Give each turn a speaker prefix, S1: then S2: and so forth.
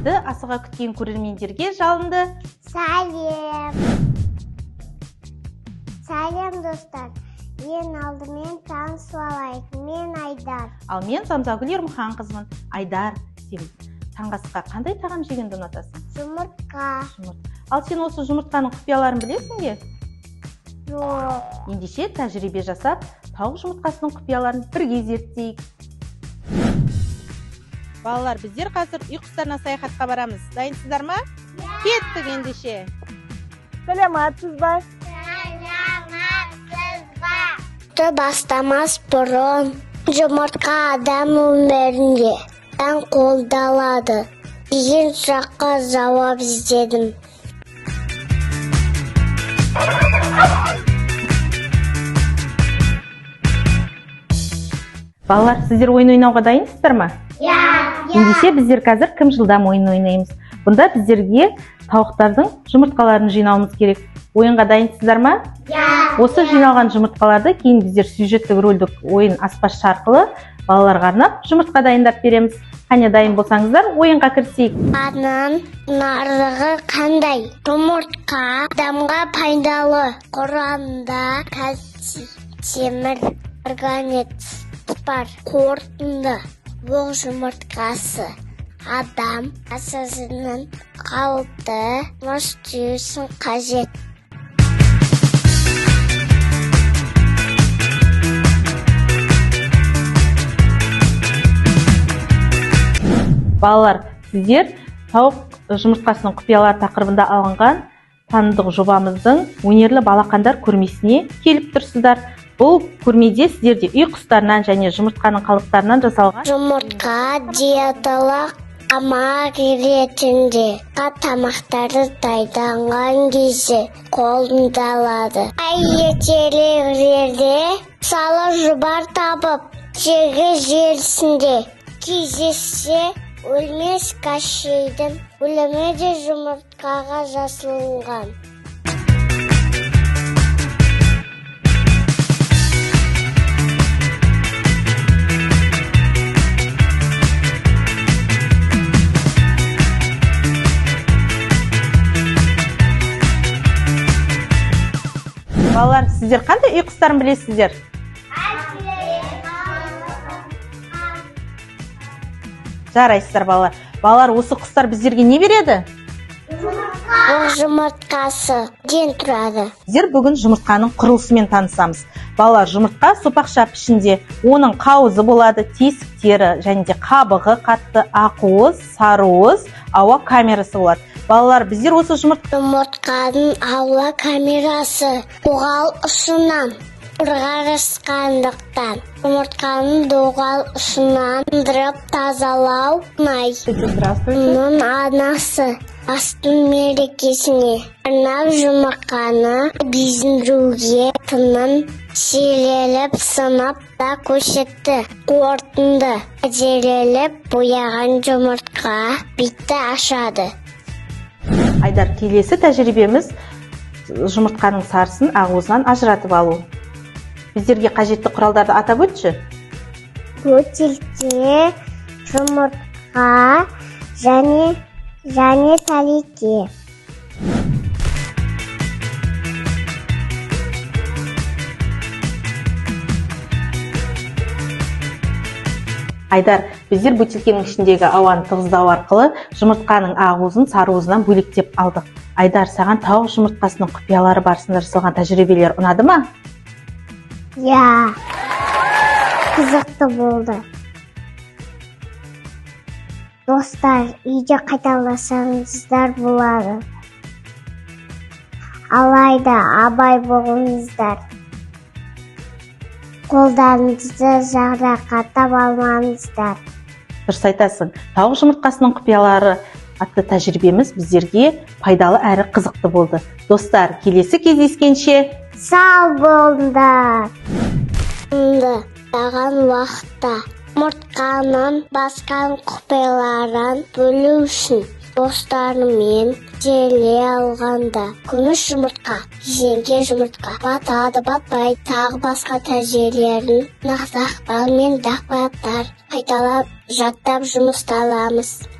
S1: бізді асыға күткен көрермендерге жалынды.
S2: Сәлем достар. Ең алдымен танысып алайық. Мен Айдар.
S1: Ал мен Замзагүл Ермұханқызымын. Айдар, сен таңғы асқа қандай тағам жегенді ұнатасың?
S2: Жұмыртқа.
S1: Ал сен осы жұмыртқаның құпияларын білесің бе?
S2: Жоқ.
S1: Ендеше тәжірибе жасап, тауық жұмыртқасының құпияларын бірге зерттейік. Балалар, біздер қазір үй құстарына саяхатқа барамыз. Дайынсыздар ма? Кеттік ендеше. Сәлематсыз ба?
S2: Бастамас бұрын жұмыртқа адам өмірінде қолданылады деген сұраққа жауап іздедім.
S1: Балалар, сіздер ойын ойнауға дайынсыздар ма? Ендеше біздер қазір кім жылдам ойын ойнаймыз. Бұнда біздерге тауықтардың жұмыртқаларын жинауымыз керек. Ойынға дайынсыздар ма? Осы жиналған жұмыртқаларды кейін біздер сюжеттік рөлдік ойын аспазшы арқылы балаларға арнап жұмыртқа дайындап береміз. Қане дайын болсаңыздар, ойынға кірісейік.
S2: Аның нарығы қандай? Жұмыртқа адамға пайдалы. Құрамында кальций, темір, марганец бар. Қорытынды оқ жұмыртқасы адам ағзасының қалыпты жұмыс жүйесін қажет.
S1: Балалар, сіздер тауық жұмыртқасының құпиялары тақырыбында алынған танымдық жобамыздың өнерлі балақандар көрмесіне келіп тұрсыздар. Бұл көрмеде сіздерде үй құстарынан және жұмыртқаның қалдықтарынан жасалған
S2: Жұмыртқа диеталық тамақ ретінде тамақтары дайындалған кезде қолданылады. Ертеректерде мысалы жұбар табып жегі желісінде кездессе өлмес Кощейдің өлімі де жұмыртқаға жасалынған.
S1: Балалар, сіздер қандай үй құстарын білесіздер? Жарайсыздар балалар. Балалар, осы құстар біздерге не береді?
S2: Оқ жұмыртқасы ден тұрады.
S1: Біздер бүгін жұмыртқаның құрылысымен танысамыз. Балалар, жұмыртқа сопақша пішінде, оның қауызы болады, тесіктері және де қабығы қатты, ақуыз, сарыуыз, ауа камерасы болады. Балалар, біздер осы
S2: жұмыртқаның ауа камерасы доғал ұшынан ұрғарысқандықтан жұмыртқаның доғал ұшынан дұрып тазалау оңай. Оның анасы астың мерекесіне арнап жұмыртқаны безендіруге тынын селеліп сынып та көрсетті. Қорытынды әзірленіп бояған жұмыртқа битті ашады.
S1: Айдар, келесі тәжірибеміз жұмыртқаның сарысын ақуызынан ажыратып алу. Біздерге қажетті құралдарды атап өтші.
S2: Бөтелке, жұмыртқа және тәлейке.
S1: Айдар, біздер бөтелкенің ішіндегі ауаны тығыздау арқылы жұмыртқаның ақуызын сарыуызынан бөлектеп алдық. Айдар, саған тауық жұмыртқасының құпиялары барысында жасалған тәжірибелер ұнады ма?
S2: Қызықты болды. Достар, үйде қайталасаңыздар болады. Алайда абай болыңыздар. Қолдарыңызды жарақаттап алмаңыздар.
S1: Дұрыс айтасың. Тауық жұмыртқасының құпиялары атты тәжірибеміз біздерге пайдалы әрі қызықты болды. Достар, келесі кездескенше
S2: сау болыңдар. Таған уақытта жұмыртқаның басқан құпияларын бөлу үшін достарымен желе алғанда күміс жұмыртқа, жеңге жұмыртқа, батады, батпай, тағы басқа тәжірибелерін нақтылықпен дақпақтар қайталап жаттап жұмыста аламыз.